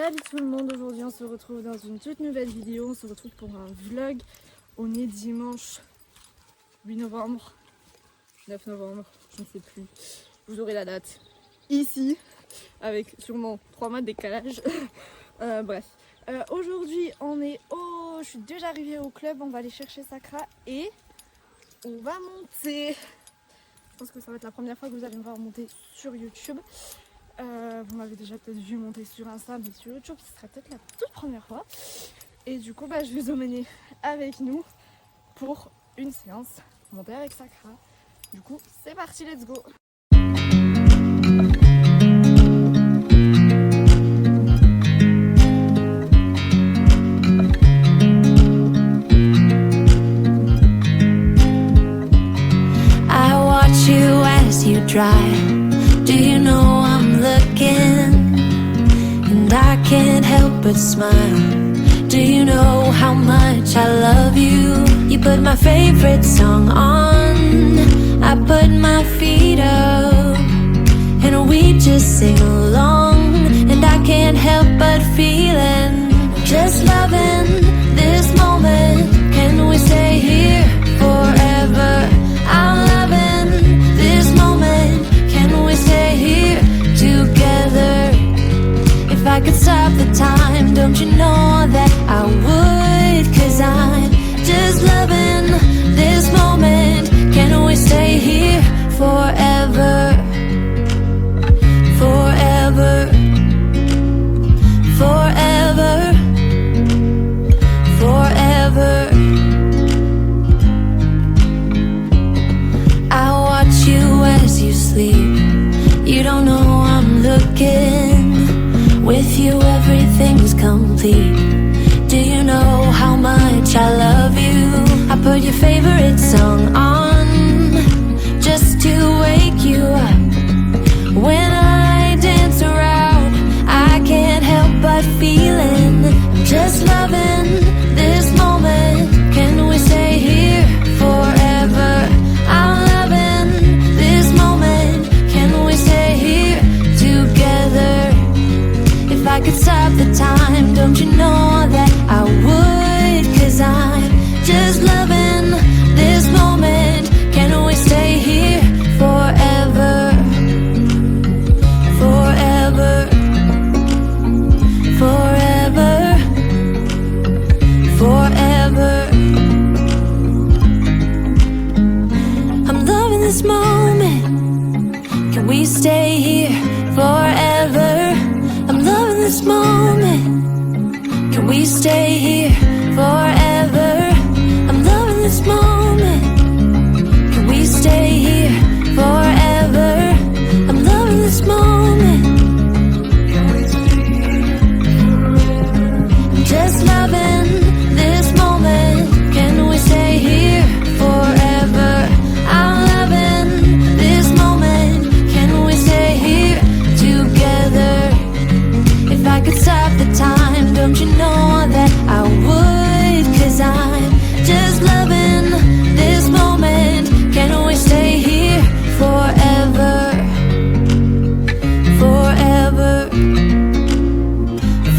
Salut tout le monde, aujourd'hui on se retrouve dans une toute nouvelle vidéo, on se retrouve pour un vlog. On est dimanche 8 novembre, 9 novembre, je ne sais plus, vous aurez la date ici, avec sûrement 3 mois de décalage. Bref, aujourd'hui on est je suis déjà arrivée au club, on va aller chercher Sakra et on va monter. Je pense que ça va être la première fois que vous allez me voir monter sur YouTube. Vous m'avez déjà peut-être vu monter sur Insta, mais sur YouTube, ce sera peut-être la toute première fois. Et du coup, je vais vous emmener avec nous pour une séance monter avec Sakra. Du coup, c'est parti, let's go! I watch you as you drive. Do you know I'm looking? And I can't help but smile. Do you know how much I love you? You put my favorite song on, I put my feet up, and we just sing along. And I can't help but feeling, just loving this moment. Can we stay here forever? I'm loving this moment. Can we stay here together? If I could stop the time, don't you know that I would? 'Cause I'm just loving this moment. Can we stay here forever? Forever. Forever. Forever. I watch you as you sleep. You don't know I'm looking. With you everything's complete. Do you know how much I love you? I put your favorite song on, just to wake you up. When I dance around, I can't help but feeling, I'm just loving this moment. Can we stay here forever? I'm loving this moment. Can we stay here together? If I could stop the time, don't you know that I would? 'Cause I'm just loving this moment. Can we stay here forever? Forever. Forever. Forever. I'm loving this moment. Can we stay here forever? I'm loving this moment. Can we stay here forever? I'm loving this moment. Can we stay here forever? I'm loving this moment. I'm just loving this moment. Can we stay here forever? I'm loving this moment. Can we stay here together? If I could stop the time, don't you know that I would? 'Cause I'm just loving this moment. Can we stay here forever? Forever.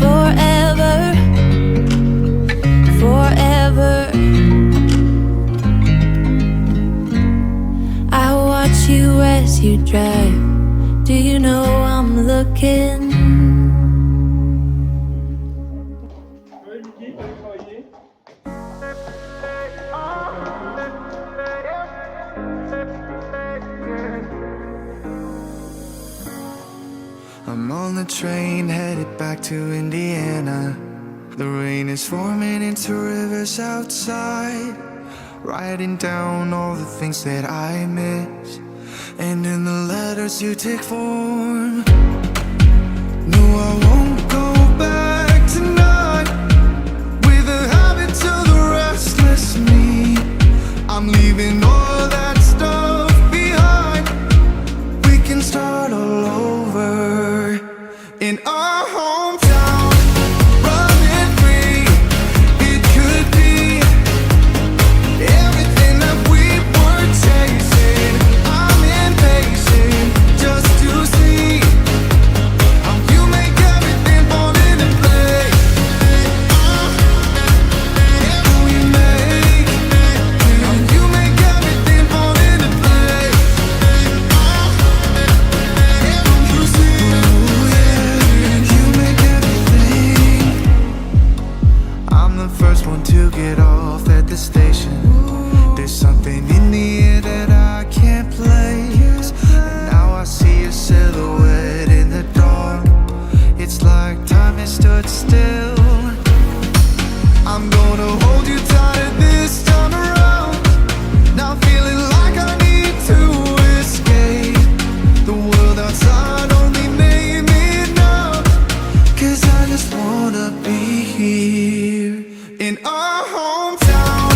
Forever. Forever. I watch you as you drive. Do you know I'm looking? I'm on the train headed back to Indiana. The rain is forming into rivers outside, writing down all the things that I miss, and in the letters you take form. No, I won't go back tonight with the habits of the restless me. I'm leaving all that stuff behind. We can start all over in our hometown, running free. It could be everything that we were chasing. I'm impatient just to see how you make everything fall into the station. There's something in the air that I can't place. And now I see a silhouette in the dark. It's like time has stood still. I'm gonna hold you tighter this time around. Now feeling like I need to escape. The world outside only made me numb. 'Cause I just wanna be here in our hometown,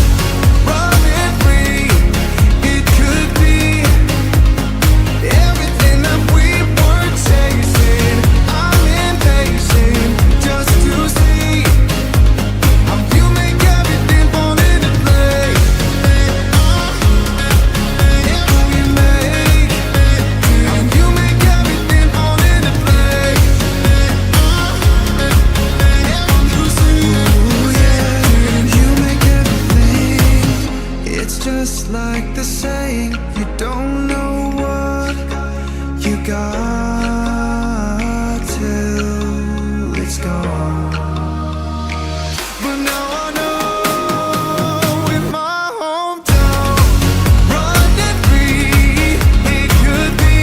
running free. It could be everything that we were chasing. I'm impatient just to see how you make everything fall into place. How you make everything fall into place. Ooh, yeah, you make everything. It's just like the saying, you don't know what you got till it's gone. But now I know in my hometown, running free, it could be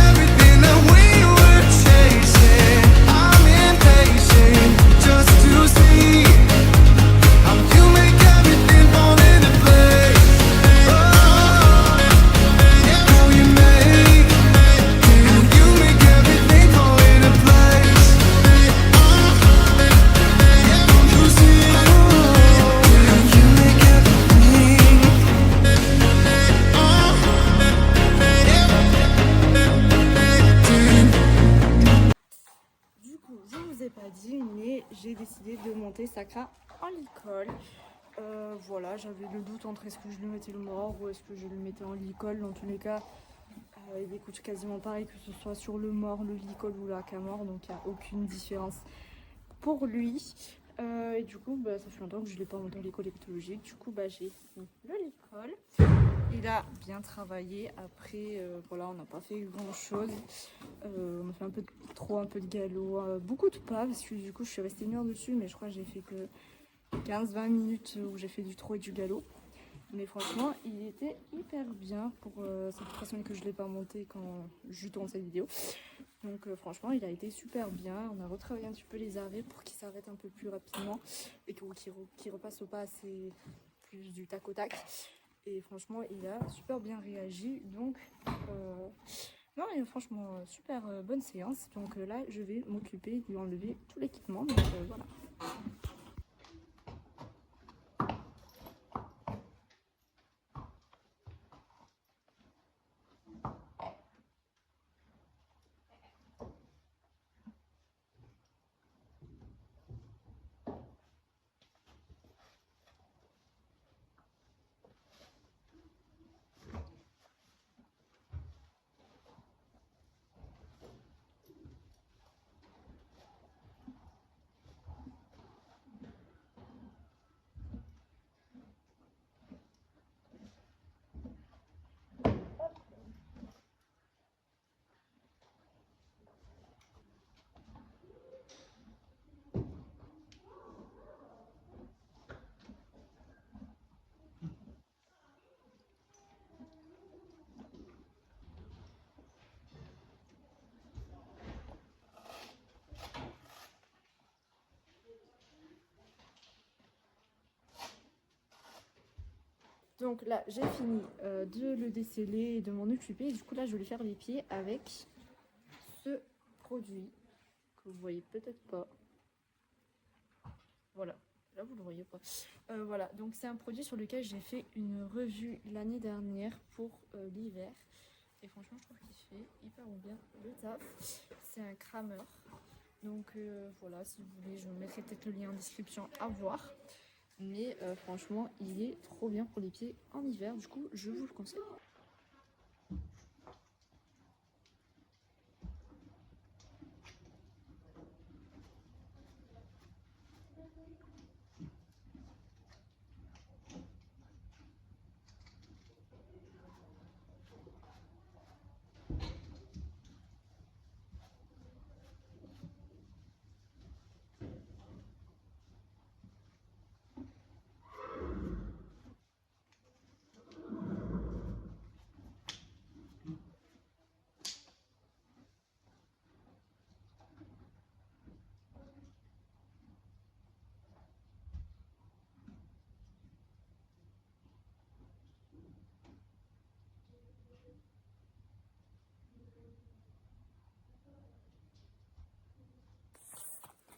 everything that we were chasing. I'm impatient just to see how you make everything fall into place. Oh, how you make everything fall into place. You see, you make everything. Du coup, je vous ai pas dit, mais j'ai décidé de monter Sakra en licol. Voilà, j'avais le doute entre est-ce que je le mettais le mort ou est-ce que je le mettais en licol. Dans tous les cas, il écoute quasiment pareil que ce soit sur le mort, le licol ou la camor, donc il n'y a aucune différence pour lui. Et du coup, ça fait longtemps que je ne l'ai pas monté en l'école écologique. Du coup, j'ai fait le licol. Il a bien travaillé. Après, voilà, on n'a pas fait grand chose. On a fait un peu de galop, beaucoup de pas parce que du coup, je suis restée 1 heure dessus, mais je crois que j'ai fait que 15-20 minutes où j'ai fait du trot et du galop. Mais franchement, il était hyper bien pour cette façon que je ne l'ai pas monté quand je tourne cette vidéo. Donc franchement, il a été super bien. On a retravaillé un petit peu les arrêts pour qu'il s'arrête un peu plus rapidement et qu'il repasse au pas assez plus du tac au tac. Et franchement, il a super bien réagi. Donc, non, et franchement, super bonne séance. Donc là, je vais m'occuper de lui enlever tout l'équipement. Donc voilà. Donc là, j'ai fini de le déceler et de m'en occuper. Et du coup, là, je vais lui faire les pieds avec ce produit que vous voyez peut-être pas. Voilà, là, vous le voyez pas. Voilà, donc c'est un produit sur lequel j'ai fait une revue l'année dernière pour l'hiver. Et franchement, je trouve qu'il fait hyper bien le taf. C'est un crameur. Donc voilà, si vous voulez, je mettrai peut-être le lien en description à voir. Mais franchement, il est trop bien pour les pieds en hiver. Du coup, je vous le conseille.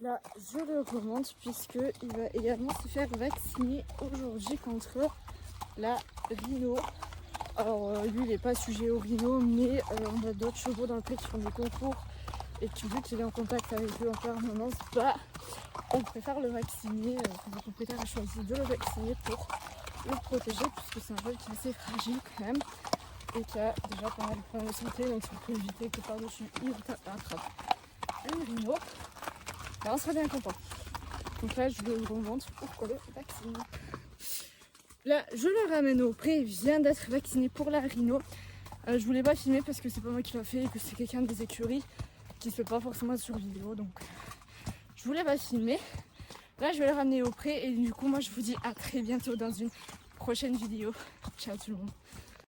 Là, je le remonte puisqu'il va également se faire vacciner aujourd'hui contre la rhino. Alors lui, il n'est pas sujet au rhino, mais on a d'autres chevaux dans le pré qui font des concours et que vu qu'il est en contact avec eux en permanence, bah, on préfère le vacciner. Le propriétaire a choisi de le vacciner pour le protéger puisque c'est un cheval qui est assez fragile quand même et qui a déjà pas mal de problèmes de santé, donc si on peut éviter que par-dessus il attrape une rhino, là on sera bien content. Donc là je le remonte pour qu'on le vaccine. Là je le ramène au pré, il vient d'être vacciné pour la rhino. Je voulais pas filmer parce que c'est pas moi qui l'a fait et que c'est quelqu'un des écuries qui se fait pas forcément sur vidéo, donc je voulais pas filmer. Là je vais le ramener au pré et du coup moi je vous dis à très bientôt dans une prochaine vidéo. Ciao tout le monde.